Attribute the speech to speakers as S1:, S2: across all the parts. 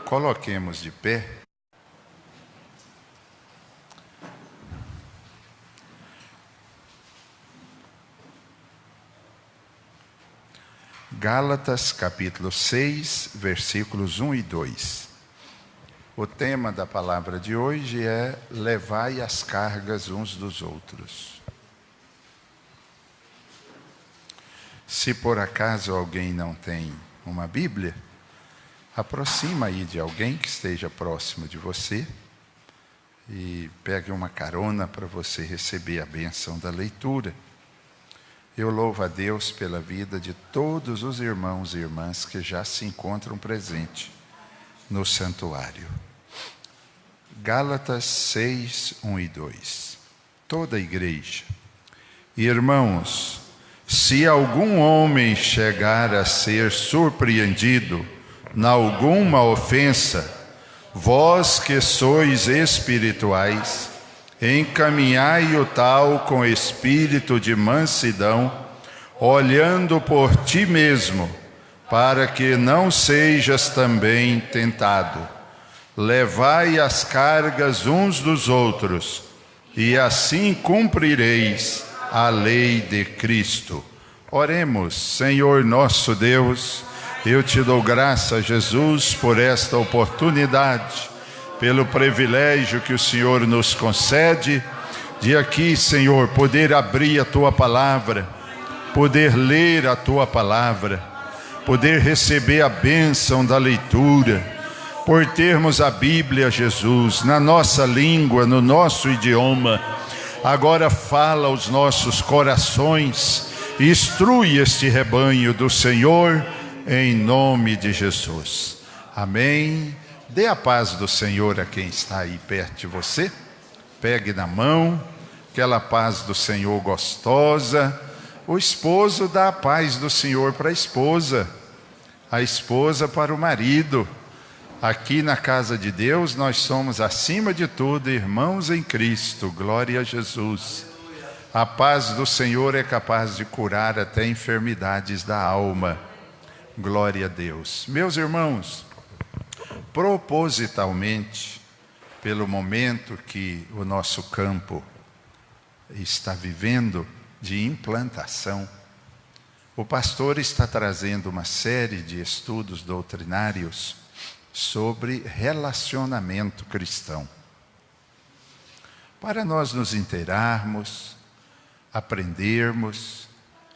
S1: Coloquemos de pé. Gálatas capítulo 6, versículos 1 e 2. O tema da palavra de hoje é: levai as cargas uns dos outros. Se por acaso alguém não tem uma Bíblia, aproxima aí de alguém que esteja próximo de você e pegue uma carona para você receber a bênção da leitura. Eu louvo a Deus pela vida de todos os irmãos e irmãs que já se encontram presentes no santuário. Gálatas 6, 1 e 2. Toda a igreja. Irmãos, se algum homem chegar a ser surpreendido na alguma ofensa, vós que sois espirituais, encaminhai o tal com espírito de mansidão, olhando por ti mesmo, para que não sejas também tentado. Levai as cargas uns dos outros, e assim cumprireis a lei de Cristo. Oremos. Senhor nosso Deus, eu te dou graça, Jesus, por esta oportunidade, pelo privilégio que o Senhor nos concede de aqui, Senhor, poder abrir a Tua Palavra, poder ler a Tua Palavra, poder receber a bênção da leitura, por termos a Bíblia, Jesus, na nossa língua, no nosso idioma. Agora fala aos nossos corações, instrui este rebanho do Senhor, em nome de Jesus. Amém. Dê a paz do Senhor a quem está aí perto de você. Pegue na mão, aquela paz do Senhor gostosa. O esposo dá a paz do Senhor para a esposa para o marido. Aqui na casa de Deus nós somos, acima de tudo, irmãos em Cristo. Glória a Jesus. A paz do Senhor é capaz de curar até enfermidades da alma. Glória a Deus. Meus irmãos, propositalmente, pelo momento que o nosso campo está vivendo de implantação, o pastor está trazendo uma série de estudos doutrinários sobre relacionamento cristão, para nós nos inteirarmos, aprendermos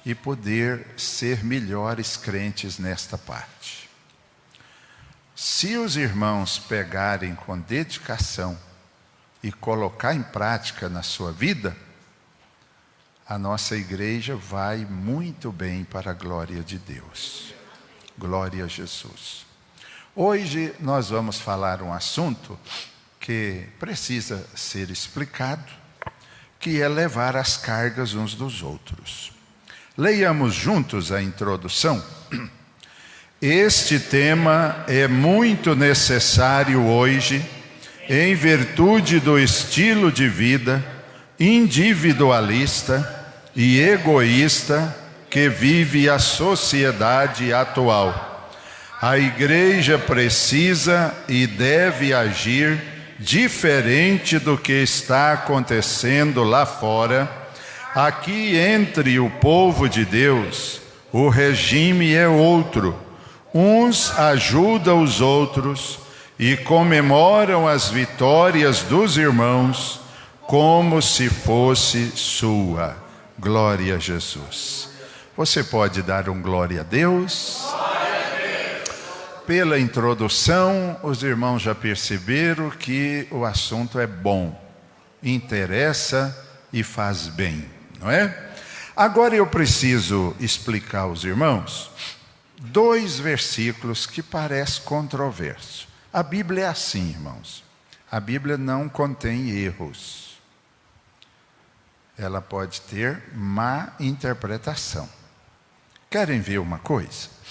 S1: e poder ser melhores crentes nesta parte. Se os irmãos pegarem com dedicação e colocar em prática na sua vida, a nossa igreja vai muito bem para a glória de Deus. Glória a Jesus. Hoje nós vamos falar um assunto que precisa ser explicado, que é levar as cargas uns dos outros. Leiamos juntos a introdução. Este tema é muito necessário hoje, em virtude do estilo de vida individualista e egoísta que vive a sociedade atual. A igreja precisa e deve agir diferente do que está acontecendo lá fora. Aqui entre o povo de Deus, o regime é outro. Uns ajudam os outros e comemoram as vitórias dos irmãos como se fosse sua. Glória a Jesus. Você pode dar um glória a Deus? Pela introdução, os irmãos já perceberam que o assunto é bom, interessa e faz bem, não é? Agora eu preciso explicar aos irmãos 2 versículos que parecem controversos. A Bíblia é assim, irmãos. A Bíblia não contém erros. Ela pode ter má interpretação. Querem ver uma coisa?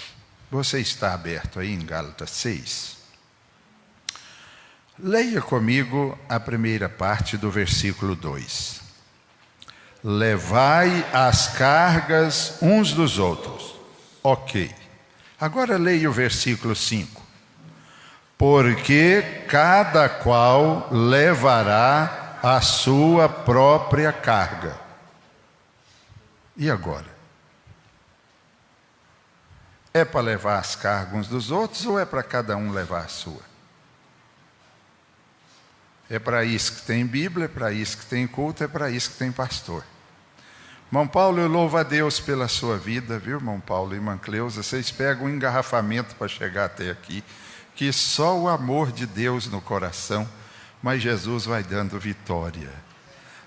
S1: Você está aberto aí em Gálatas 6? Leia comigo a primeira parte do versículo 2. Levai as cargas uns dos outros. Ok. Agora leia o versículo 5. porque cada qual levará a sua própria carga. E agora? É para levar as cargas uns dos outros ou é para cada um levar a sua? É para isso que tem Bíblia, é para isso que tem culto, é para isso que tem pastor. Irmão Paulo, eu louvo a Deus pela sua vida, viu, irmão Paulo e irmã Cleusa? Vocês pegam um engarrafamento para chegar até aqui, que só o amor de Deus no coração, mas Jesus vai dando vitória.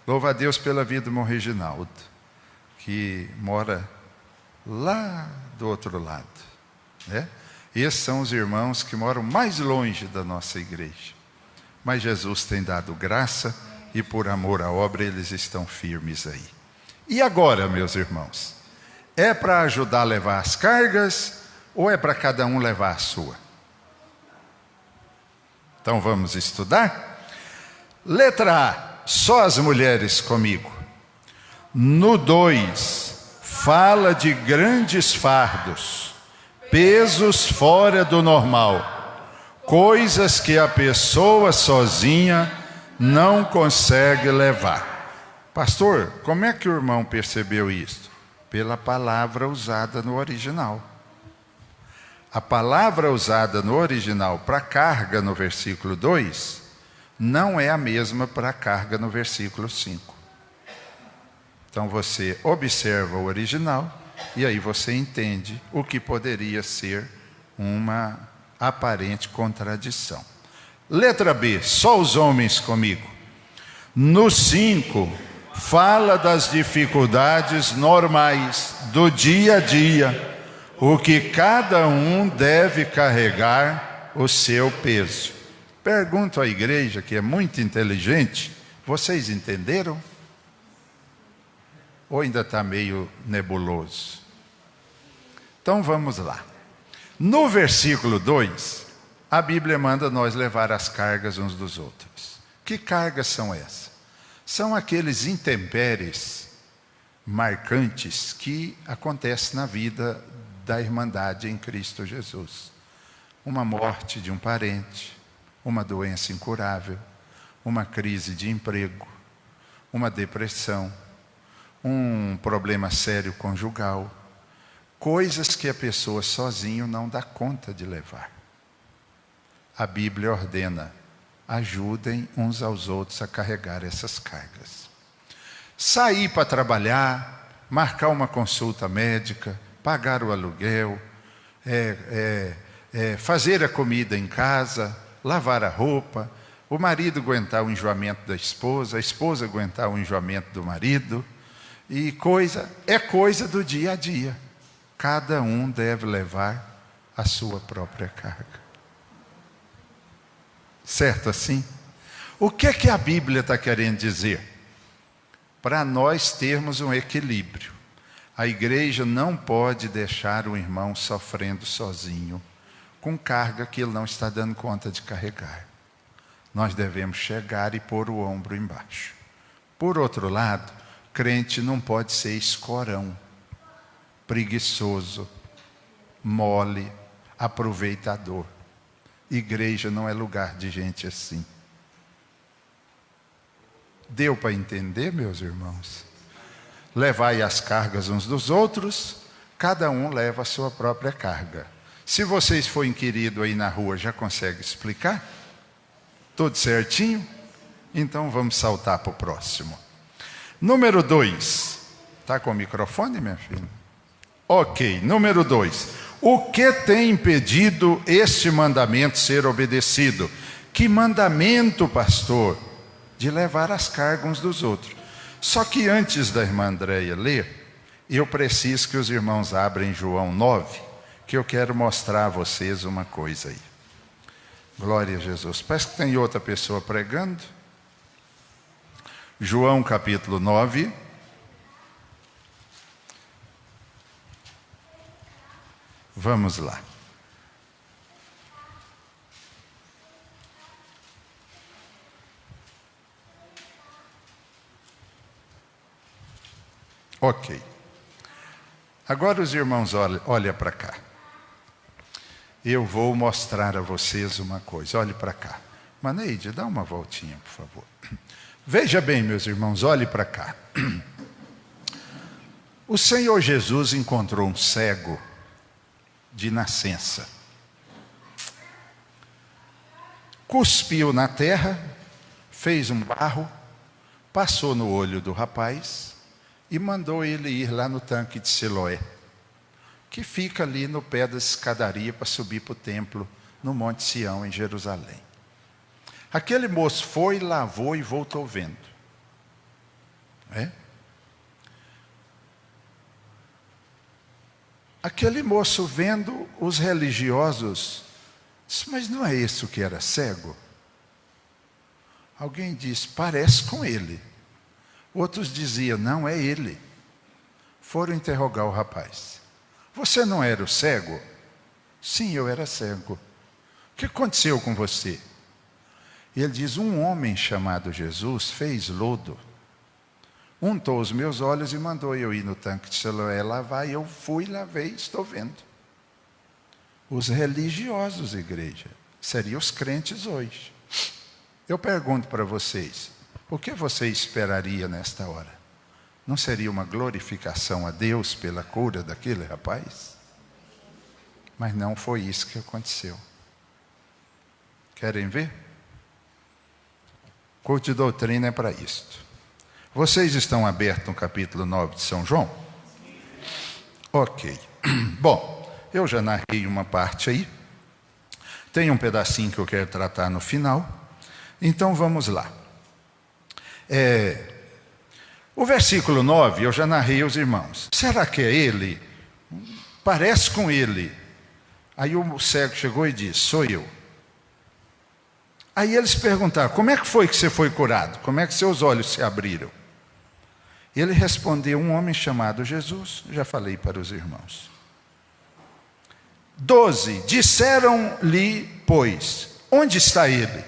S1: Louvo a Deus pela vida do irmão Reginaldo, que mora lá do outro lado, né? Esses são os irmãos que moram mais longe da nossa igreja. Mas Jesus tem dado graça e por amor à obra eles estão firmes aí. E agora, meus irmãos? É para ajudar a levar as cargas ou é para cada um levar a sua? Então vamos estudar? Letra A, só as mulheres comigo. No 2, fala de grandes fardos, pesos fora do normal, coisas que a pessoa sozinha não consegue levar. Pastor, como é que o irmão percebeu isso? Pela palavra usada no original. A palavra usada no original para carga no versículo 2 não é a mesma para carga no versículo 5. Então você observa o original e aí você entende o que poderia ser uma aparente contradição. Letra B, só os homens comigo. No 5, fala das dificuldades normais do dia a dia, o que cada um deve carregar o seu peso. Pergunto à igreja, que é muito inteligente, vocês entenderam? Ou ainda está meio nebuloso? Então vamos lá. No versículo 2, a Bíblia manda nós levar as cargas uns dos outros. Que cargas são essas? São aqueles intempéries marcantes que acontecem na vida da irmandade em Cristo Jesus. Uma morte de um parente, uma doença incurável, uma crise de emprego, uma depressão, um problema sério conjugal, coisas que a pessoa sozinho não dá conta de levar. A Bíblia ordena: ajudem uns aos outros a carregar essas cargas. Sair para trabalhar, marcar uma consulta médica, pagar o aluguel, fazer a comida em casa, lavar a roupa, o marido aguentar o enjoamento da esposa, a esposa aguentar o enjoamento do marido, e coisa do dia a dia. Cada um deve levar a sua própria carga. Certo assim? O que é que a Bíblia está querendo dizer? Para nós termos um equilíbrio. A igreja não pode deixar o irmão sofrendo sozinho, com carga que ele não está dando conta de carregar. Nós devemos chegar e pôr o ombro embaixo. Por outro lado, crente não pode ser escorão, preguiçoso, mole, aproveitador. Igreja não é lugar de gente assim. Deu para entender, meus irmãos? Levai as cargas uns dos outros, cada um leva a sua própria carga. Se vocês forem inquiridos aí na rua, já consegue explicar? Tudo certinho? Então vamos saltar para o próximo. Número 2. Está com o microfone, minha filha? Ok, número 2. O que tem impedido este mandamento ser obedecido? Que mandamento, pastor? De levar as cargas uns dos outros. Só que antes da irmã Andréia ler, eu preciso que os irmãos abrem João 9, que eu quero mostrar a vocês uma coisa aí. Glória a Jesus. Parece que tem outra pessoa pregando. João capítulo 9. Vamos lá. Ok. Agora os irmãos olham para cá. eu vou mostrar a vocês uma coisa. Olhe para cá. Maneide, dá uma voltinha, por favor. Veja bem, meus irmãos, olhe para cá. O Senhor Jesus encontrou um cego de nascença. Cuspiu na terra, fez um barro, passou no olho do rapaz e mandou ele ir lá no tanque de Siloé, que fica ali no pé da escadaria para subir para o templo, no Monte Sião, em Jerusalém. Aquele moço foi, lavou e voltou vendo. Aquele moço vendo, os religiosos disse, mas não é esse que era cego? Alguém disse, parece com ele. Outros diziam, não é ele. Foram interrogar o rapaz. Você não era o cego? Sim, eu era cego. O que aconteceu com você? E ele diz, um homem chamado Jesus fez lodo, untou os meus olhos e mandou eu ir no tanque de Siloé lavar, e eu fui, lavei e estou vendo. Os religiosos, igreja, seriam os crentes hoje. Eu pergunto para vocês, o que você esperaria nesta hora? Não seria uma glorificação a Deus pela cura daquele rapaz? Mas não foi isso que aconteceu. Querem ver? Culto de doutrina é para isto. Vocês estão abertos no capítulo 9 de São João? Ok. Bom, eu já narrei uma parte aí. Tem um pedacinho que eu quero tratar no final. Então vamos lá. O versículo 9, eu já narrei aos irmãos. Será que é ele? Parece com ele. Aí o cego chegou e disse, sou eu. Aí eles perguntaram, como é que foi que você foi curado? Como é que seus olhos se abriram? Ele respondeu, um homem chamado Jesus. Já falei para os irmãos. 12, disseram-lhe, pois, onde está ele?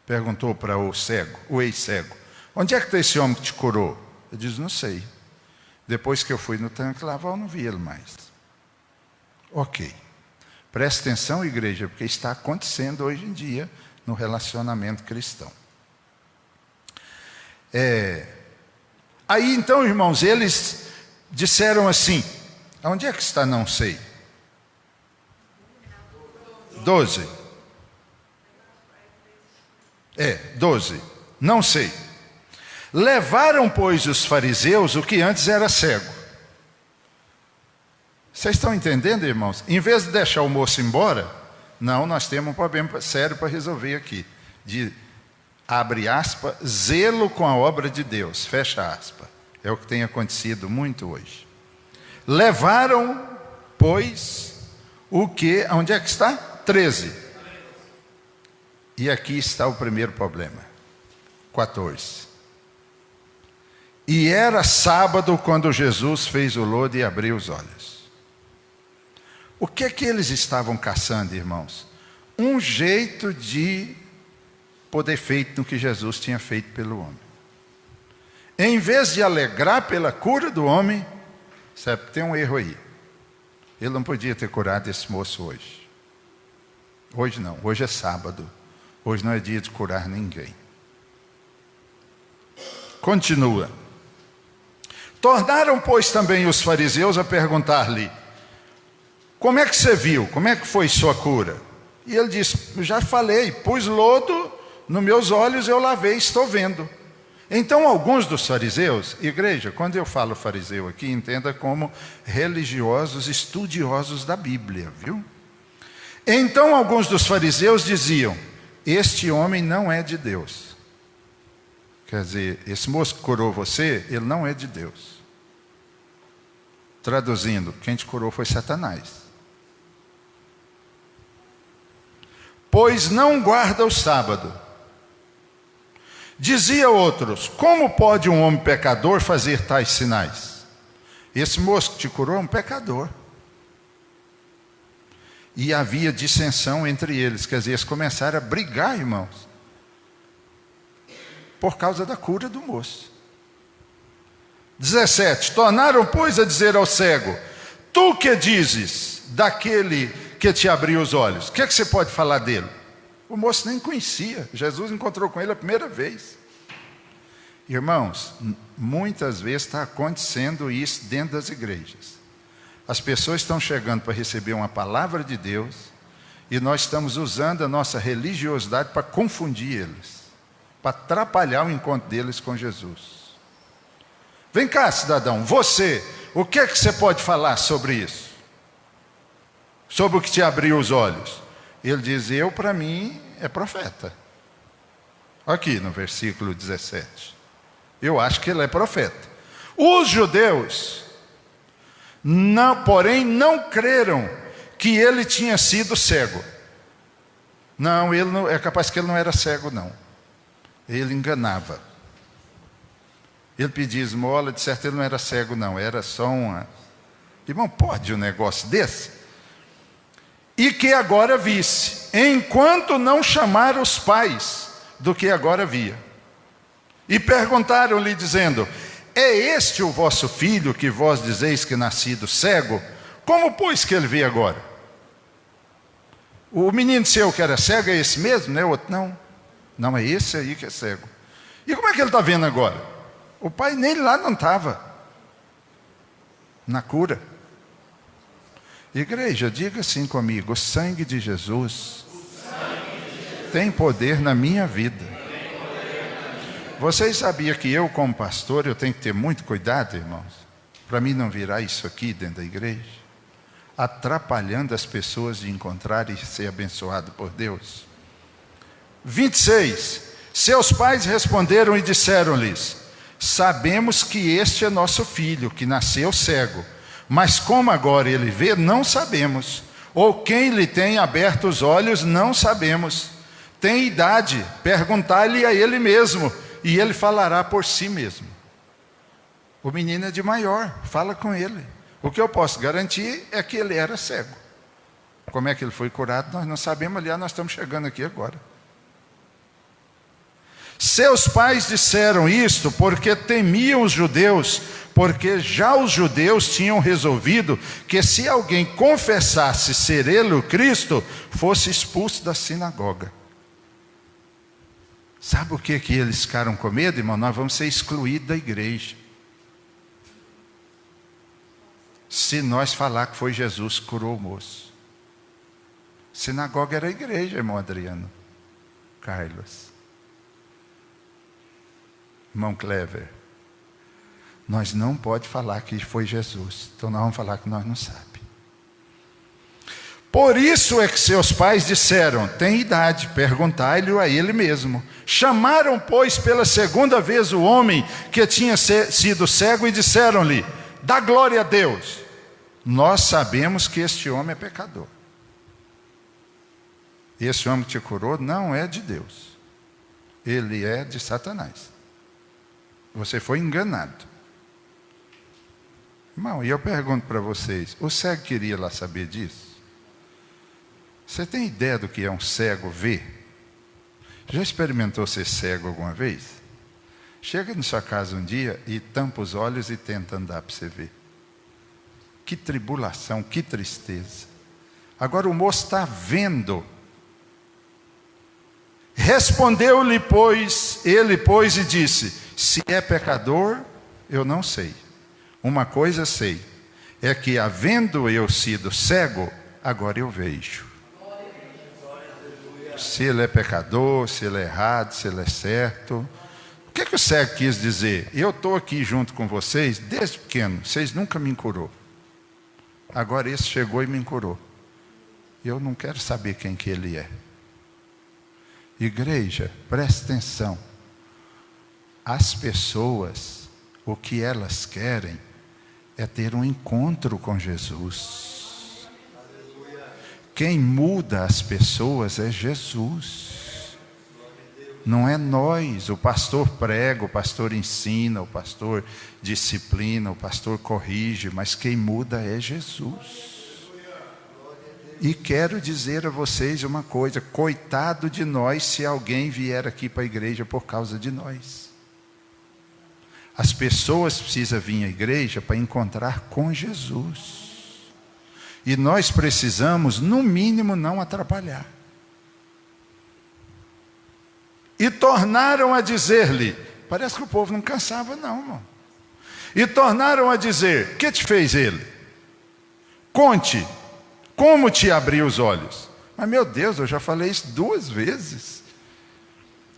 S1: Perguntou para o cego, o ex-cego. Onde é que está esse homem que te curou? Ele diz, não sei. Depois que eu fui no tanque lavar, eu não vi ele mais. Ok. Preste atenção, igreja, porque está acontecendo hoje em dia no relacionamento cristão. Aí então, irmãos, eles disseram assim, onde é que está? Não sei. 12. 12. Não sei. Levaram, pois, os fariseus o que antes era cego. Vocês estão entendendo, irmãos? Em vez de deixar o moço embora, não, nós temos um problema sério para resolver aqui. De, abre aspas, zelo com a obra de Deus, fecha aspas. É o que tem acontecido muito hoje. Levaram, pois, o que? Onde é que está? 13. E aqui está o primeiro problema. 14. E era sábado quando Jesus fez o lodo e abriu os olhos. O que é que eles estavam caçando, irmãos? Um jeito de poder feito no que Jesus tinha feito pelo homem. Em vez de alegrar pela cura do homem, sabe, tem um erro aí. Ele não podia ter curado esse moço hoje. Hoje não, hoje é sábado. Hoje não é dia de curar ninguém. Continua. Tornaram, pois, também os fariseus a perguntar-lhe, como é que você viu? Como é que foi sua cura? E ele disse, já falei, pus lodo nos meus olhos, eu lavei, estou vendo. Então alguns dos fariseus, igreja, quando eu falo fariseu aqui, entenda como religiosos, estudiosos da Bíblia, viu? Então alguns dos fariseus diziam, este homem não é de Deus. Quer dizer, esse moço que curou você, ele não é de Deus. Traduzindo, quem te curou foi Satanás. Pois não guarda o sábado. Dizia outros, como pode um homem pecador fazer tais sinais? Esse moço que te curou é um pecador. E havia dissensão entre eles, quer dizer, eles começaram a brigar, irmãos, por causa da cura do moço. 17, tornaram, pois, a dizer ao cego, tu que dizes daquele que te abriu os olhos? O que você pode falar dele? O moço nem conhecia. Jesus encontrou com ele a primeira vez. Irmãos, muitas vezes está acontecendo isso dentro das igrejas. As pessoas estão chegando para receber uma palavra de Deus e nós estamos usando a nossa religiosidade para confundir eles, para atrapalhar o encontro deles com Jesus. Vem cá, cidadão, você, o que é que você pode falar sobre isso? Sobre o que te abriu os olhos? Ele diz, para mim, é profeta. Aqui no versículo 17. Eu acho que ele é profeta. Os judeus, porém, não creram que ele tinha sido cego. Não, é capaz que ele não era cego, não. Ele enganava. Ele pedia esmola, de certo ele não era cego, não. Era só uma... Irmão, pode um negócio desse? E que agora visse, enquanto não chamaram os pais do que agora via. E perguntaram-lhe, dizendo, é este o vosso filho que vós dizeis que nascido cego? Como, pois, que ele vê agora? O menino seu que era cego é esse mesmo, né? O outro, não. Não, é esse aí que é cego. E como é que ele está vendo agora? O pai nem lá não estava. Na cura. Igreja, diga assim comigo, o sangue de Jesus tem poder na minha vida. Vocês sabiam que eu, como pastor, eu tenho que ter muito cuidado, irmãos, para mim não virar isso aqui dentro da igreja, atrapalhando as pessoas de encontrar e ser abençoado por Deus. 26. Seus pais responderam e disseram-lhes, sabemos que este é nosso filho, que nasceu cego, mas como agora ele vê, não sabemos, ou quem lhe tem aberto os olhos, não sabemos. Tem idade, perguntai-lhe a ele mesmo, e ele falará por si mesmo. O menino é de maior, fala com ele. O que eu posso garantir é que ele era cego. Como é que ele foi curado, nós não sabemos, aliás, nós estamos chegando aqui agora. Seus pais disseram isto porque temiam os judeus, porque já os judeus tinham resolvido que se alguém confessasse ser ele o Cristo, fosse expulso da sinagoga. Sabe o que eles ficaram com medo, irmão? Nós vamos ser excluídos da igreja. Se nós falar que foi Jesus que curou o moço. Sinagoga era a igreja, irmão Adriano. Carlos. Irmão Clever. Nós não podemos falar que foi Jesus. Então nós vamos falar que nós não sabemos. Por isso é que seus pais disseram, tem idade, perguntai-lhe a ele mesmo. Chamaram, pois, pela segunda vez o homem que tinha sido cego e disseram-lhe, dá glória a Deus. Nós sabemos que este homem é pecador. Esse homem que te curou não é de Deus. Ele é de Satanás. Você foi enganado. Irmão, e eu pergunto para vocês, o cego queria lá saber disso? Você tem ideia do que é um cego ver? Já experimentou ser cego alguma vez? Chega na sua casa um dia e tampa os olhos e tenta andar para você ver. Que tribulação, que tristeza. Agora o moço está vendo. Respondeu-lhe, pois, ele, pois, e disse, se é pecador, eu não sei. Uma coisa sei, é que havendo eu sido cego, agora eu vejo. Se ele é pecador, se ele é errado, se ele é certo. O que o cego quis dizer? Eu estou aqui junto com vocês desde pequeno, vocês nunca me curou. Agora esse chegou e me curou. Eu não quero saber quem que ele é. Igreja, preste atenção. As pessoas, o que elas querem é ter um encontro com Jesus. Quem muda as pessoas é Jesus. Não é nós. O pastor prega, o pastor ensina, o pastor disciplina, o pastor corrige, mas quem muda é Jesus. E quero dizer a vocês uma coisa, coitado de nós se alguém vier aqui para a igreja por causa de nós. As pessoas precisam vir à igreja para encontrar com Jesus. E nós precisamos, no mínimo, não atrapalhar. E tornaram a dizer-lhe, parece que o povo não cansava não, irmão. E tornaram a dizer, que te fez ele? Conte, como te abriu os olhos? Mas meu Deus, eu já falei isso 2 vezes.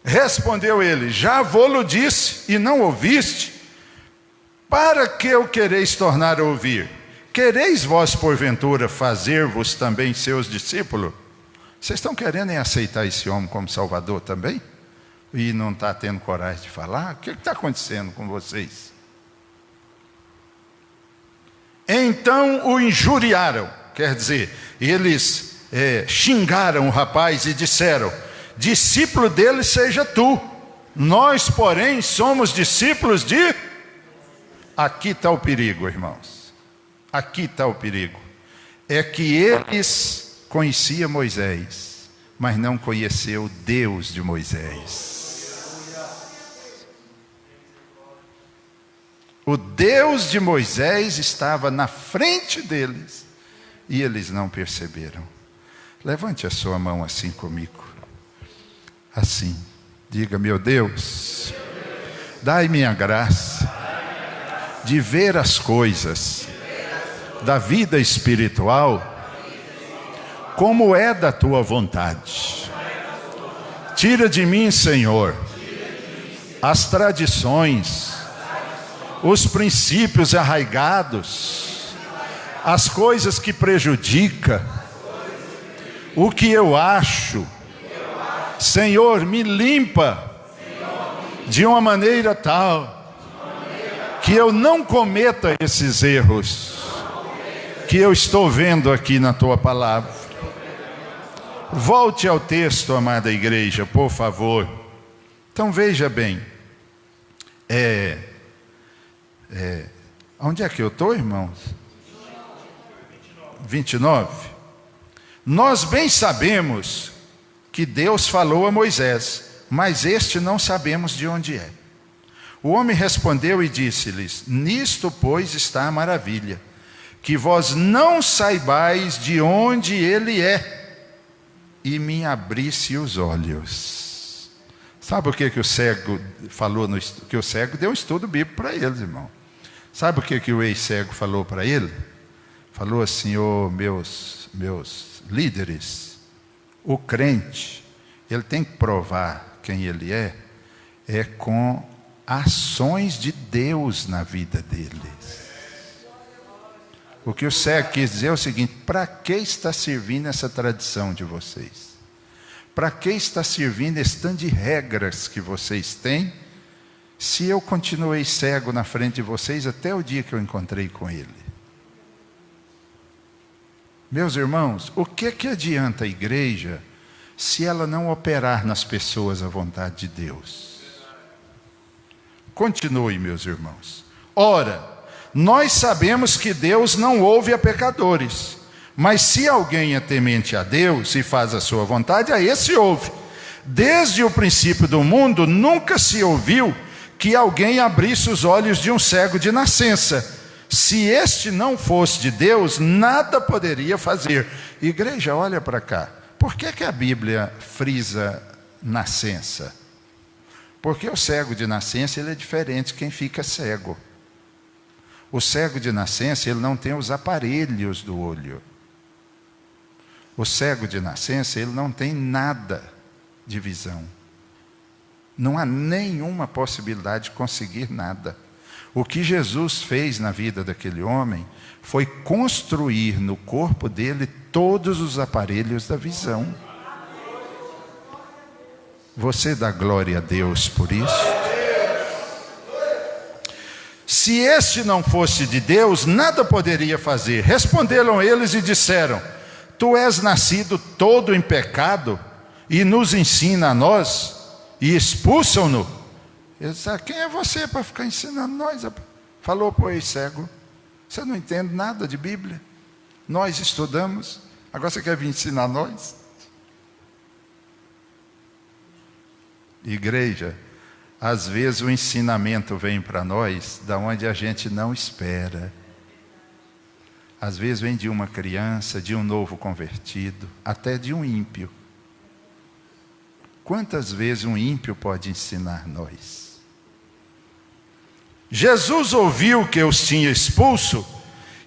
S1: Respondeu ele, já vô-lo disse e não ouviste? Para que o quereis tornar a ouvir? Quereis vós porventura fazer-vos também seus discípulos? Vocês estão querendo aceitar esse homem como Salvador também? E não está tendo coragem de falar? O que está acontecendo com vocês? Então o injuriaram, quer dizer, eles xingaram o rapaz e disseram, discípulo dele seja tu, nós porém somos discípulos de... Aqui está o perigo, irmãos, aqui está o perigo, é que eles conheciam Moisés, mas não conheceu o Deus de Moisés. O Deus de Moisés estava na frente deles e eles não perceberam. Levante a sua mão assim comigo. Assim. Diga, meu Deus, dai-me a graça de ver as coisas da vida espiritual como é da tua vontade. Tira de mim, Senhor, as tradições, os princípios arraigados, as coisas que prejudicam, o que eu acho. Senhor, me limpa de uma maneira tal que eu não cometa esses erros que eu estou vendo aqui na tua palavra. Volte ao texto, amada igreja, por favor. Então veja bem, onde é que eu estou, irmãos? 29. Nós bem sabemos que Deus falou a Moisés, mas este não sabemos de onde é. O homem respondeu e disse-lhes, nisto pois está a maravilha, que vós não saibais de onde ele é, e me abrisse os olhos. Sabe o que o cego falou? Que o cego deu um estudo bíblico para eles, irmão. Sabe o que o ex-cego falou para ele? Falou assim, meus líderes, o crente, ele tem que provar quem ele é com ações de Deus na vida deles. O que o cego quis dizer é o seguinte, para que está servindo essa tradição de vocês? Para que está servindo esse tanto de regras que vocês têm, se eu continuei cego na frente de vocês até o dia que eu encontrei com ele? Meus irmãos, o que adianta a igreja se ela não operar nas pessoas a vontade de Deus? Continue, meus irmãos. Ora, nós sabemos que Deus não ouve a pecadores, mas se alguém é temente a Deus e faz a sua vontade, a esse ouve. Desde o princípio do mundo, nunca se ouviu que alguém abrisse os olhos de um cego de nascença. Se este não fosse de Deus, nada poderia fazer. Igreja, olha para cá. Por que a Bíblia frisa nascença? Porque o cego de nascença ele é diferente de quem fica cego. O cego de nascença ele não tem os aparelhos do olho. O cego de nascença ele não tem nada de visão. Não há nenhuma possibilidade de conseguir nada. O que Jesus fez na vida daquele homem foi construir no corpo dele todos os aparelhos da visão. Você dá glória a Deus por isso? Se este não fosse de Deus, nada poderia fazer. Responderam eles e disseram, tu és nascido todo em pecado e nos ensina a nós e expulsam-no. Ele disse, quem é você para ficar ensinando nós? Falou para o ex-cego, você não entende nada de Bíblia, nós estudamos, agora você quer vir ensinar nós? Igreja, às vezes o ensinamento vem para nós da onde a gente não espera. Às vezes vem de uma criança, de um novo convertido, até de um ímpio. Quantas vezes um ímpio pode ensinar nós? Jesus ouviu que os tinha expulso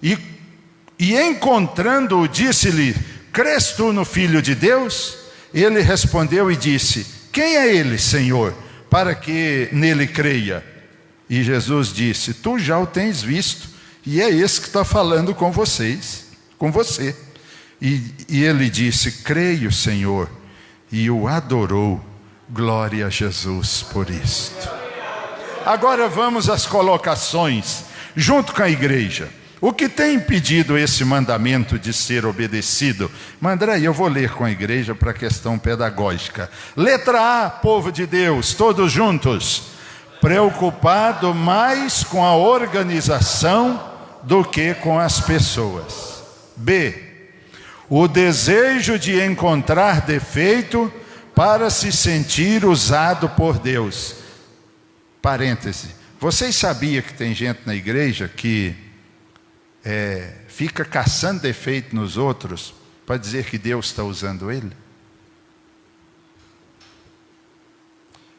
S1: e encontrando-o, disse-lhe: crês tu no Filho de Deus? Ele respondeu e disse: quem é ele, Senhor, para que nele creia? E Jesus disse: tu já o tens visto, e é esse que está falando com você. E ele disse: creio, Senhor, e o adorou. Glória a Jesus por isto. Agora vamos às colocações, junto com a igreja. O que tem impedido esse mandamento de ser obedecido? André, eu vou ler com a igreja para a questão pedagógica. Letra A, povo de Deus, todos juntos. Preocupado mais com a organização do que com as pessoas. B, o desejo de encontrar defeito para se sentir usado por Deus. Parêntese, vocês sabiam que tem gente na igreja que fica caçando defeito nos outros para dizer que Deus está usando ele?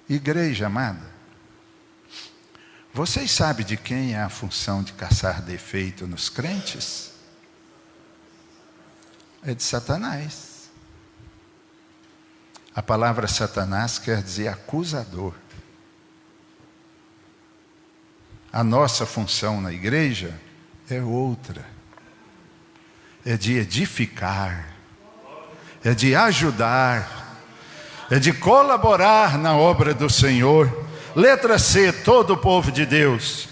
S1: Igreja amada, vocês sabem de quem é a função de caçar defeito nos crentes? É de Satanás. A palavra Satanás quer dizer acusador. A nossa função na igreja é outra. É de edificar, é de ajudar, é de colaborar na obra do Senhor. Letra C, todo o povo de Deus.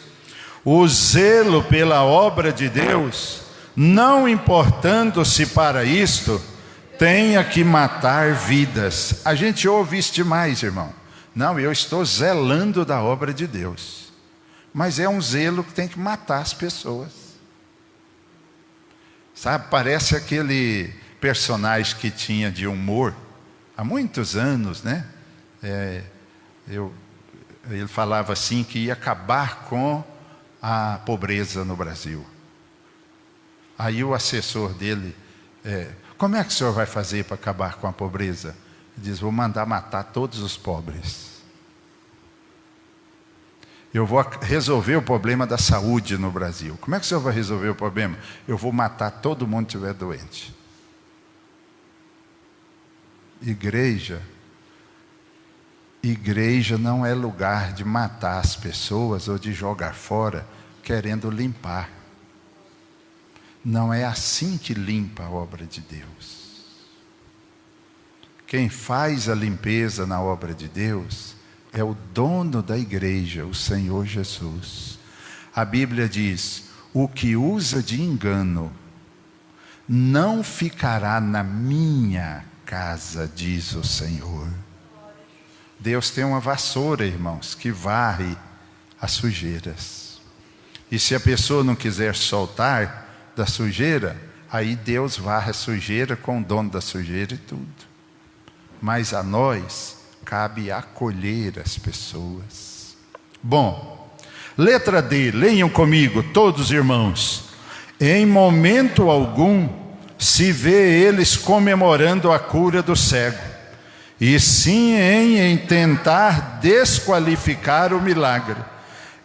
S1: O zelo pela obra de Deus, não importando-se para isto, tenha que matar vidas. A gente ouve isso demais, irmão. Não, eu estou zelando da obra de Deus. Mas é um zelo que tem que matar as pessoas. Sabe, parece aquele personagem que tinha de humor, há muitos anos, né? Ele falava assim que ia acabar com a pobreza no Brasil. Aí o assessor dele, como é que o senhor vai fazer para acabar com a pobreza? Ele diz: vou mandar matar todos os pobres. Eu vou resolver o problema da saúde no Brasil. Como é que o senhor vai resolver o problema? Eu vou matar todo mundo que estiver doente. Igreja não é lugar de matar as pessoas ou de jogar fora querendo limpar. Não é assim que limpa a obra de Deus. Quem faz a limpeza na obra de Deus é o dono da igreja, o Senhor Jesus. A Bíblia diz: o que usa de engano não ficará na minha casa, diz o Senhor. Deus tem uma vassoura, irmãos, que varre as sujeiras. E se a pessoa não quiser soltar da sujeira, aí Deus varre a sujeira com o dono da sujeira e tudo. Mas a nós cabe acolher as pessoas. Bom, letra D, leiam comigo, todos irmãos. Em momento algum se vê eles comemorando a cura do cego, e sim em tentar desqualificar o milagre.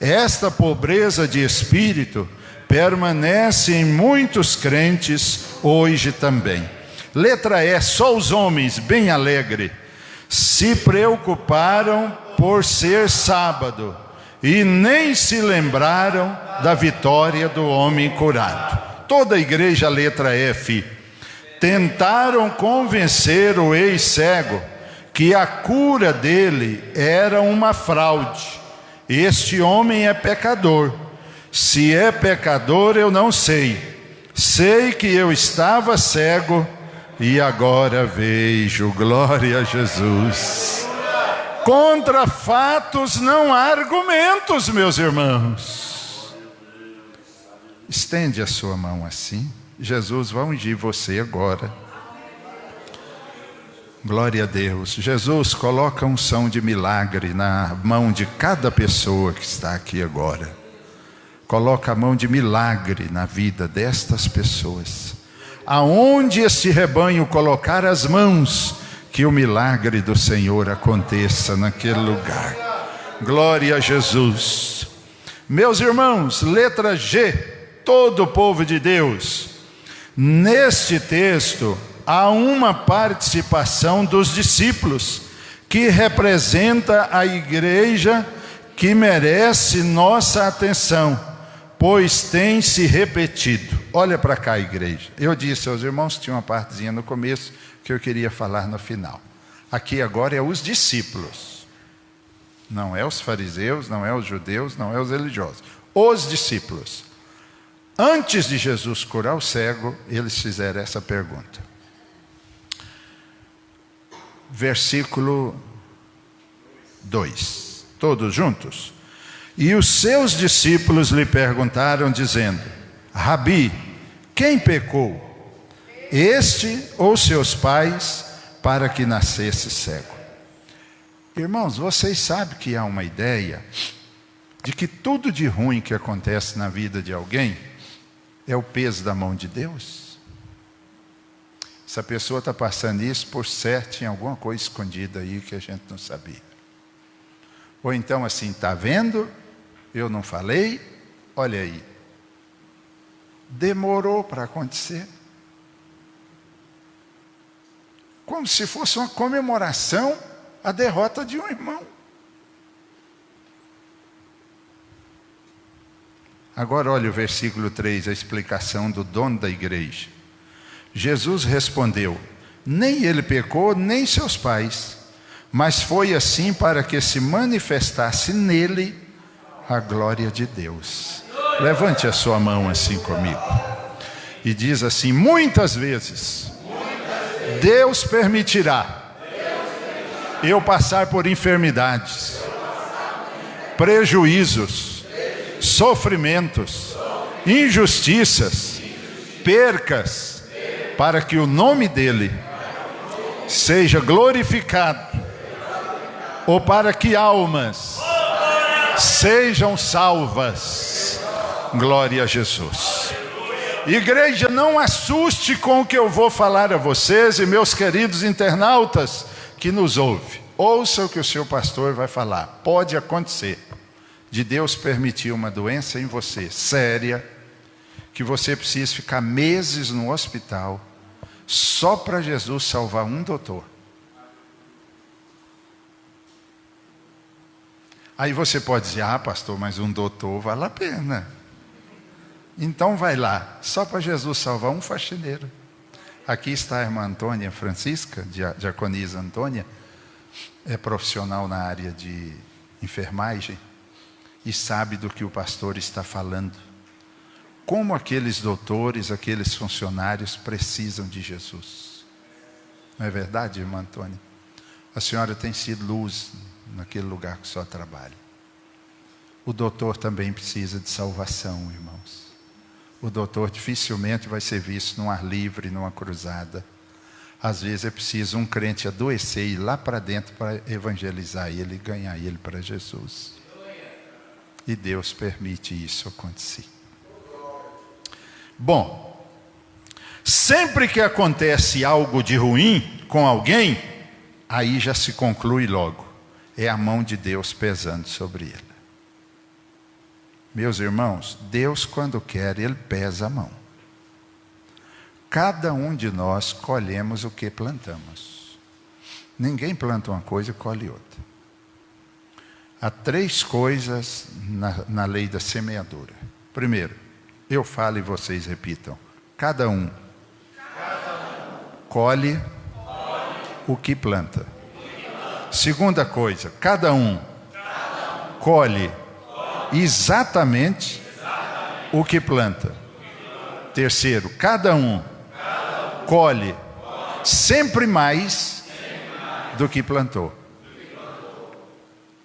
S1: Esta pobreza de espírito permanece em muitos crentes hoje também. Letra E, só os homens, bem alegre, se preocuparam por ser sábado e nem se lembraram da vitória do homem curado. Toda a igreja, letra F, tentaram convencer o ex-cego que a cura dele era uma fraude. Este homem é pecador. Se é pecador, eu não sei. Sei que eu estava cego e agora vejo. Glória a Jesus. Contra fatos não há argumentos, meus irmãos. Estende a sua mão assim. Jesus vai ungir você agora. Glória a Deus. Jesus, coloca unção de milagre na mão de cada pessoa que está aqui agora. coloca a mão de milagre na vida destas pessoas. Aonde este rebanho colocar as mãos, que o milagre do Senhor aconteça naquele lugar. Glória a Jesus. Meus irmãos, letra G, todo o povo de Deus. Neste texto há uma participação dos discípulos, que representa a igreja, que merece nossa atenção, pois tem se repetido. Olha para cá, igreja. Eu disse aos irmãos que tinha uma partezinha no começo que eu queria falar no final. Aqui agora é os discípulos. Não é os fariseus, não é os judeus, não é os religiosos. Os discípulos. Antes de Jesus curar o cego, eles fizeram essa pergunta. Versículo 2. Todos juntos? E os seus discípulos lhe perguntaram, dizendo: Rabi, quem pecou? Este ou seus pais, para que nascesse cego? Irmãos, vocês sabem que há uma ideia de que tudo de ruim que acontece na vida de alguém é o peso da mão de Deus? Essa pessoa está passando isso, por certo, tinha alguma coisa escondida aí que a gente não sabia. Ou então assim, está vendo? Eu não falei, olha aí. Demorou para acontecer. Como se fosse uma comemoração a derrota de um irmão. Agora olha o versículo 3, a explicação do dono da igreja. Jesus respondeu: nem ele pecou, nem seus pais, mas foi assim para que se manifestasse nele a glória de Deus. Levante a sua mão assim comigo. E diz assim: muitas vezes Deus permitirá eu passar por enfermidades, prejuízos, sofrimentos, injustiças, percas, para que o nome dele seja glorificado, ou para que almas sejam salvas. Glória a Jesus. Igreja, não assuste com o que eu vou falar a vocês e meus queridos internautas que nos ouvem. Ouça o que o seu pastor vai falar. Pode acontecer de Deus permitir uma doença em você, séria, que você precisa ficar meses no hospital, só para Jesus salvar um doutor. Aí você pode dizer: ah, pastor, mas um doutor vale a pena. Então vai lá, só para Jesus salvar um faxineiro. Aqui está a irmã Antônia Francisca, diaconisa Antônia, é profissional na área de enfermagem e sabe do que o pastor está falando. Como aqueles doutores, aqueles funcionários precisam de Jesus. Não é verdade, irmã Antônia? A senhora tem sido luz naquele lugar que a senhora trabalha. O doutor também precisa de salvação, irmãos. O doutor dificilmente vai ser visto num ar livre, numa cruzada. Às vezes é preciso um crente adoecer e ir lá para dentro para evangelizar ele e ganhar ele para Jesus. E Deus permite isso acontecer. Bom, sempre que acontece algo de ruim com alguém, aí já se conclui logo: é a mão de Deus pesando sobre ele. Meus irmãos, Deus, quando quer, Ele pesa a mão. Cada um de nós colhemos o que plantamos. Ninguém planta uma coisa e colhe outra. Há 3 coisas na lei da semeadura. Primeiro, eu falo e vocês repitam: cada um colhe o que planta. Segunda coisa, cada um colhe exatamente o que planta. Terceiro, cada um colhe sempre mais do que plantou.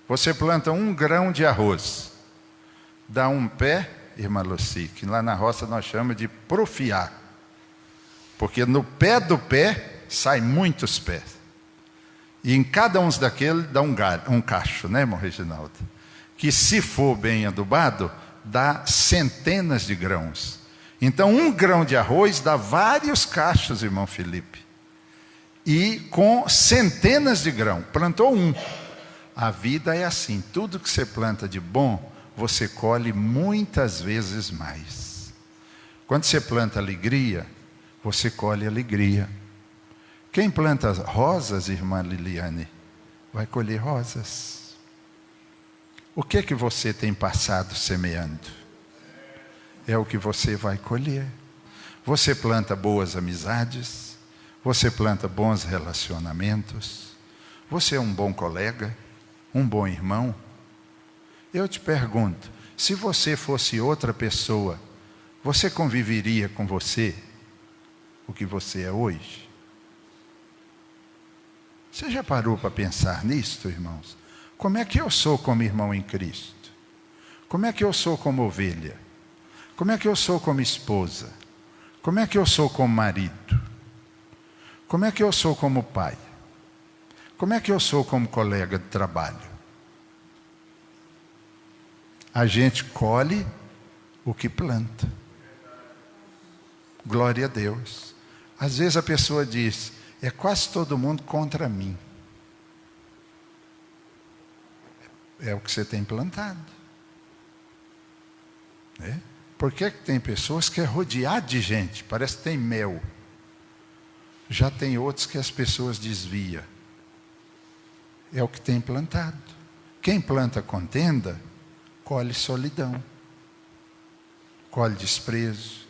S1: Você planta 1 grão de arroz, dá um pé, irmã Lucy, que lá na roça nós chamamos de profiar, porque no pé do pé saem muitos pés, e em cada um daqueles dá um cacho, né, irmão Reginaldo? Que se for bem adubado, dá centenas de grãos. Então, um grão de arroz dá vários cachos, irmão Felipe. E com centenas de grãos, plantou um. A vida é assim, tudo que você planta de bom, você colhe muitas vezes mais. Quando você planta alegria, você colhe alegria. Quem planta rosas, irmã Liliane, vai colher rosas. O que que você tem passado semeando? É o que você vai colher. Você planta boas amizades, você planta bons relacionamentos, você é um bom colega, um bom irmão. Eu te pergunto, se você fosse outra pessoa, você conviveria com você o que você é hoje? Você já parou para pensar nisto, irmãos? Como é que eu sou como irmão em Cristo? Como é que eu sou como ovelha? Como é que eu sou como esposa? Como é que eu sou como marido? Como é que eu sou como pai? Como é que eu sou como colega de trabalho? A gente colhe o que planta. Glória a Deus. Às vezes a pessoa diz, é quase todo mundo contra mim. É o que você tem plantado. É? Por que tem pessoas que é rodeado de gente, parece que tem mel. Já tem outros que as pessoas desviam. É o que tem plantado. Quem planta contenda, colhe solidão, colhe desprezo.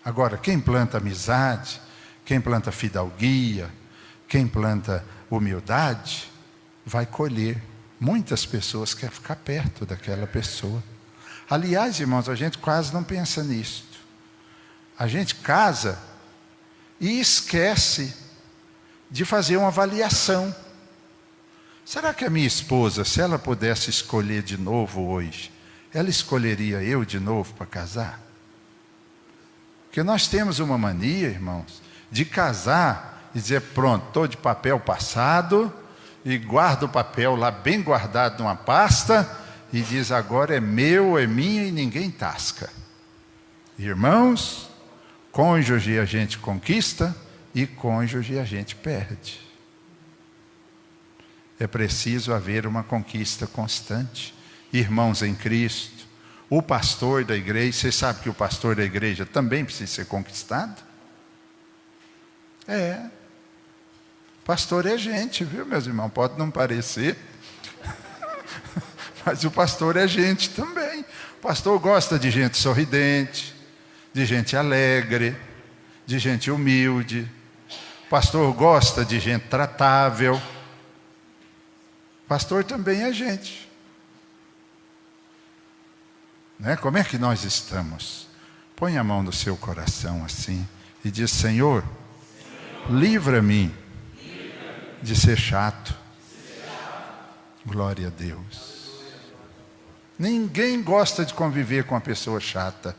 S1: Agora, quem planta amizade, quem planta fidalguia, quem planta humildade, vai colher. Muitas pessoas querem ficar perto daquela pessoa. Aliás, irmãos, a gente quase não pensa nisto. A gente casa e esquece de fazer uma avaliação. Será que a minha esposa, se ela pudesse escolher de novo hoje, ela escolheria eu de novo para casar? Porque nós temos uma mania, irmãos, de casar e dizer, pronto, estou de papel passado, e guarda o papel lá bem guardado numa pasta, e diz, agora é meu, é minha e ninguém tasca. Irmãos, cônjuge a gente conquista e cônjuge a gente perde. É preciso haver uma conquista constante. Irmãos em Cristo, o pastor da igreja, você sabe que o pastor da igreja também precisa ser conquistado? Pastor é gente, viu, meus irmãos? Pode não parecer, mas o pastor é gente também. O pastor gosta de gente sorridente, de gente alegre, de gente humilde. O pastor gosta de gente tratável. O pastor também é gente. Né? Como é que nós estamos? Põe a mão no seu coração assim e diz, Senhor, livra-me de ser chato. Glória a Deus. Ninguém gosta de conviver com uma pessoa chata.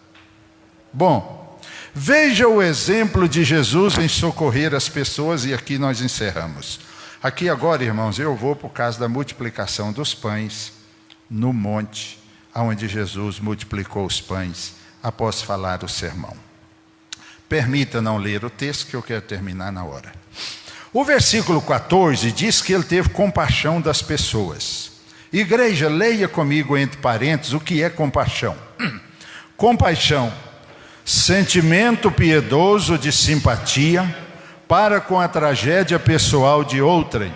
S1: Bom, veja o exemplo de Jesus em socorrer as pessoas, e aqui nós encerramos. Aqui agora, irmãos, eu vou por causa da multiplicação dos pães no monte, onde Jesus multiplicou os pães após falar o sermão. Permita não ler o texto, que eu quero terminar na hora. O versículo 14 diz que ele teve compaixão das pessoas. Igreja, leia comigo entre parênteses o que é compaixão. Compaixão, sentimento piedoso de simpatia para com a tragédia pessoal de outrem,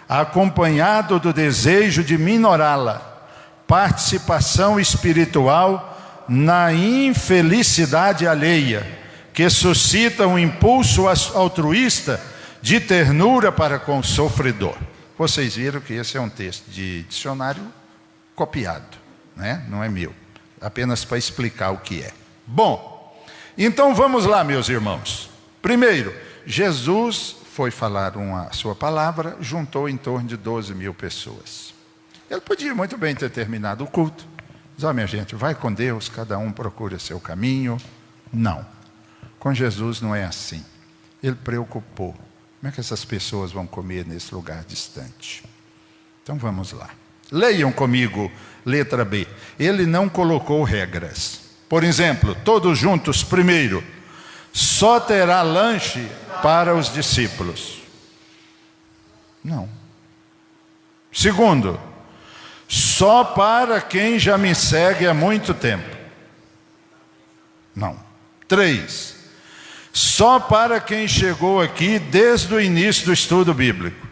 S1: acompanhado do desejo de minorá-la, participação espiritual na infelicidade alheia, que suscita um impulso altruísta de ternura para com o sofredor. Vocês viram que esse é um texto de dicionário copiado, né? Não é meu, apenas para explicar o que é. Bom, então vamos lá, meus irmãos. Primeiro, Jesus foi falar a sua palavra, juntou em torno de 12 mil pessoas. Ele podia muito bem ter terminado o culto. Diz, minha gente, vai com Deus, cada um procura seu caminho. Não, com Jesus não é assim. Ele preocupou. Como é que essas pessoas vão comer nesse lugar distante? Então vamos lá. Leiam comigo, letra B. Ele não colocou regras. Por exemplo, todos juntos, primeiro, só terá lanche para os discípulos. Não. Segundo, só para quem já me segue há muito tempo. Não. 3, só para quem chegou aqui desde o início do estudo bíblico.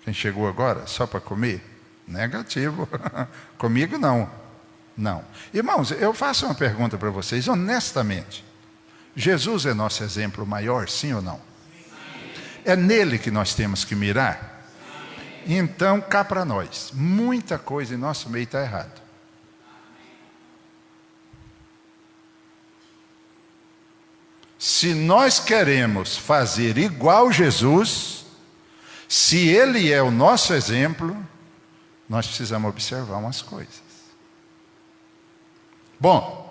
S1: Quem chegou agora, só para comer? Negativo. Comigo não. Não. Irmãos, eu faço uma pergunta para vocês, honestamente. Jesus é nosso exemplo maior, sim ou não? É nele que nós temos que mirar? Então, cá para nós, muita coisa em nosso meio está errado. Se nós queremos fazer igual Jesus, se Ele é o nosso exemplo, nós precisamos observar umas coisas. Bom,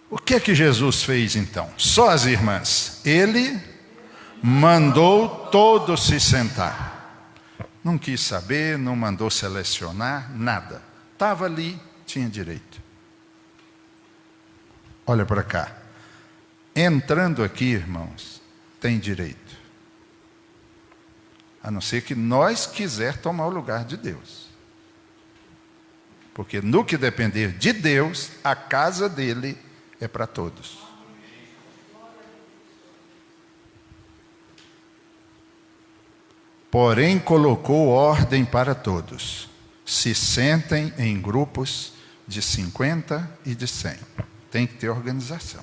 S1: o que é que Jesus fez então? Só as irmãs. Ele mandou todos se sentar. Não quis saber, não mandou selecionar, nada. Estava ali, tinha direito. Olha para cá. Entrando aqui, irmãos, tem direito. A não ser que nós quiser tomar o lugar de Deus. Porque no que depender de Deus, a casa dele é para todos. Porém, colocou ordem para todos. Se sentem em grupos de 50 e de 100. Tem que ter organização.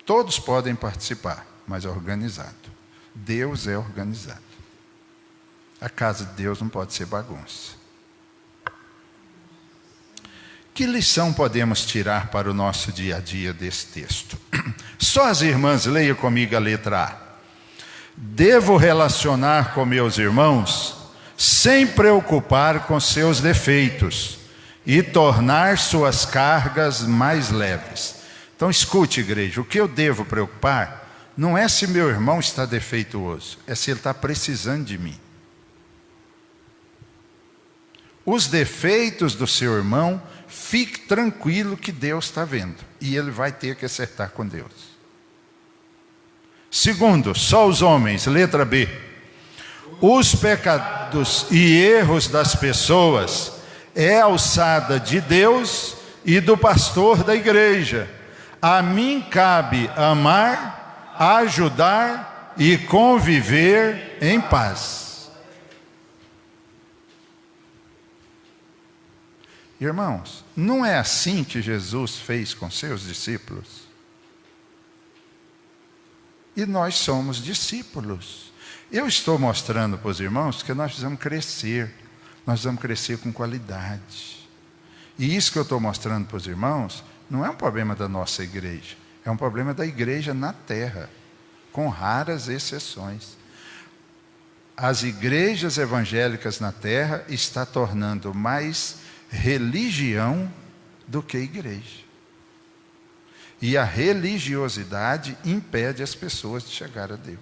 S1: Todos podem participar, mas é organizado. Deus é organizado. A casa de Deus não pode ser bagunça. Que lição podemos tirar para o nosso dia a dia desse texto? Só as irmãs, leia comigo a letra A. Devo relacionar com meus irmãos sem preocupar com seus defeitos e tornar suas cargas mais leves. Então escute, igreja, o que eu devo preocupar não é se meu irmão está defeituoso, é se ele está precisando de mim. Os defeitos do seu irmão, fique tranquilo que Deus está vendo. E ele vai ter que acertar com Deus. Segundo, só os homens, letra B. Os pecados e erros das pessoas é alçada de Deus e do pastor da igreja. A mim cabe amar, ajudar e conviver em paz. Irmãos, não é assim que Jesus fez com seus discípulos? E nós somos discípulos. Eu estou mostrando para os irmãos que nós precisamos crescer. Nós precisamos crescer com qualidade. E isso que eu estou mostrando para os irmãos não é um problema da nossa igreja. É um problema da igreja na terra, com raras exceções. As igrejas evangélicas na terra estão tornando mais religião do que igreja. E a religiosidade impede as pessoas de chegar a Deus.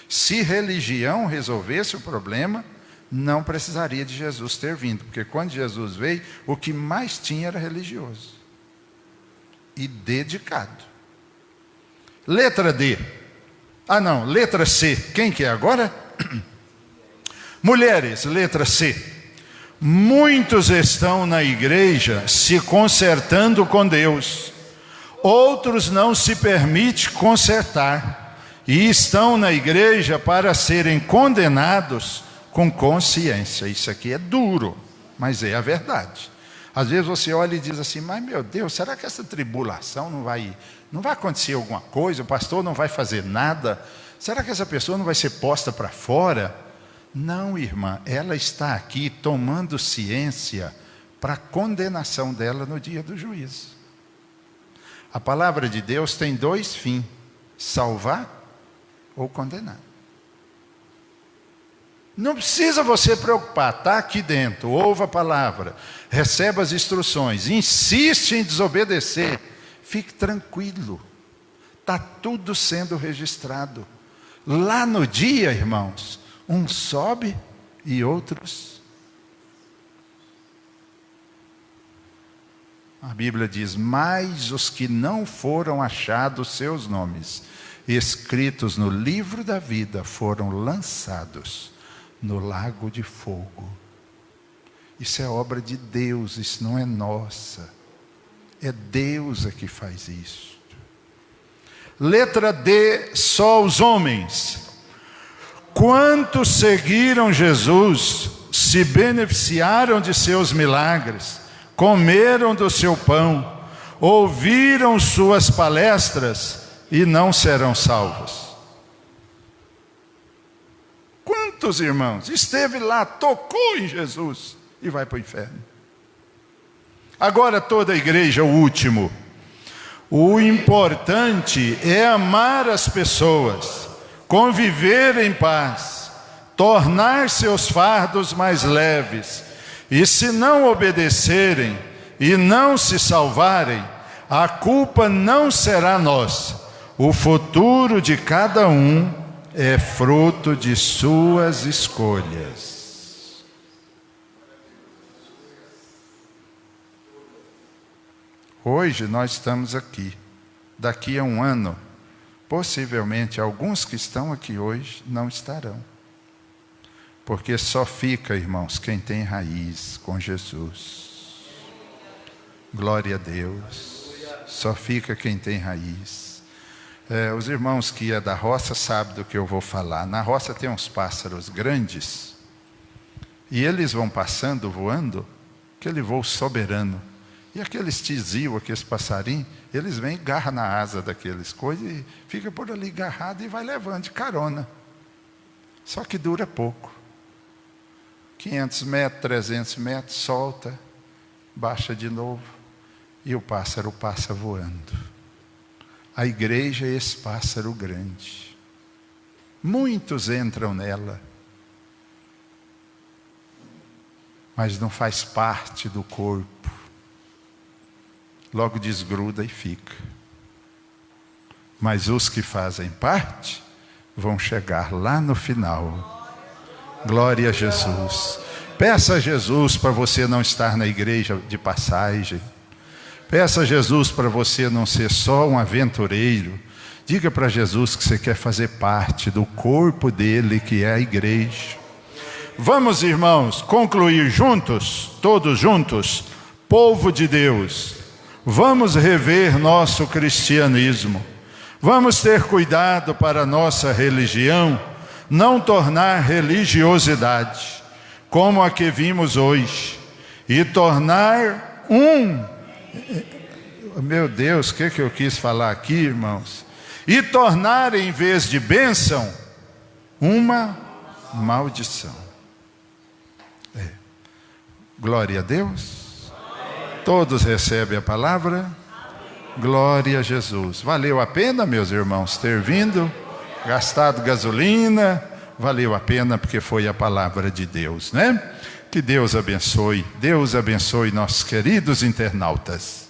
S1: Se religião resolvesse o problema, não precisaria de Jesus ter vindo, porque quando Jesus veio, o que mais tinha era religioso e dedicado. Letra D. Letra C. Quem que é agora? Mulheres, letra C. Muitos estão na igreja se consertando com Deus. Outros não se permitem consertar e estão na igreja para serem condenados com consciência. Isso aqui é duro, mas é a verdade. Às vezes você olha e diz assim, mas meu Deus, será que essa tribulação não vai acontecer alguma coisa? O pastor não vai fazer nada? Será que essa pessoa não vai ser posta para fora? Não, irmã, ela está aqui tomando ciência para a condenação dela no dia do juízo. A palavra de Deus tem dois fins, salvar ou condenar. Não precisa você preocupar, está aqui dentro, ouve a palavra, recebe as instruções, insiste em desobedecer, fique tranquilo, está tudo sendo registrado. Lá no dia, irmãos, uns sobe e outros. A Bíblia diz: mas os que não foram achados seus nomes escritos no livro da vida foram lançados no lago de fogo. Isso é obra de Deus, isso não é nossa. É Deus que faz isso. Letra D, só os homens. Quantos seguiram Jesus, se beneficiaram de seus milagres, comeram do seu pão, ouviram suas palestras e não serão salvos? Quantos irmãos esteve lá, tocou em Jesus e vai para o inferno? Agora toda a igreja, o último. O importante é amar as pessoas, conviver em paz, tornar seus fardos mais leves. E se não obedecerem e não se salvarem, a culpa não será nossa. O futuro de cada um é fruto de suas escolhas. Hoje nós estamos aqui. Daqui a um ano, possivelmente alguns que estão aqui hoje não estarão. Porque só fica, irmãos, quem tem raiz com Jesus. Glória a Deus. Só fica quem tem raiz. Os irmãos que é da roça sabem do que eu vou falar. Na roça tem uns pássaros grandes. E eles vão passando, voando, aquele voo soberano. E aqueles tizil, aqueles passarinhos, eles vêm e agarram na asa daqueles coisas e fica por ali agarrado e vai levando de carona. Só que dura pouco. 500 metros, 300 metros, solta, baixa de novo e o pássaro passa voando. A igreja é esse pássaro grande. Muitos entram nela, mas não faz parte do corpo. Logo desgruda e fica. Mas os que fazem parte vão chegar lá no final. Glória a Jesus. Peça a Jesus para você não estar na igreja de passagem. Peça a Jesus para você não ser só um aventureiro. Diga para Jesus que você quer fazer parte do corpo dele, que é a igreja. Vamos, irmãos, concluir juntos, todos juntos, povo de Deus. Vamos rever nosso cristianismo. Vamos ter cuidado para a nossa religião não tornar religiosidade, como a que vimos hoje, e tornar meu Deus, o que eu quis falar aqui, irmãos? E tornar, em vez de bênção, uma maldição. Glória a Deus. Todos recebem a palavra? Glória a Jesus. Valeu a pena, meus irmãos, ter vindo, gastado gasolina, valeu a pena porque foi a palavra de Deus, né? Que Deus abençoe nossos queridos internautas.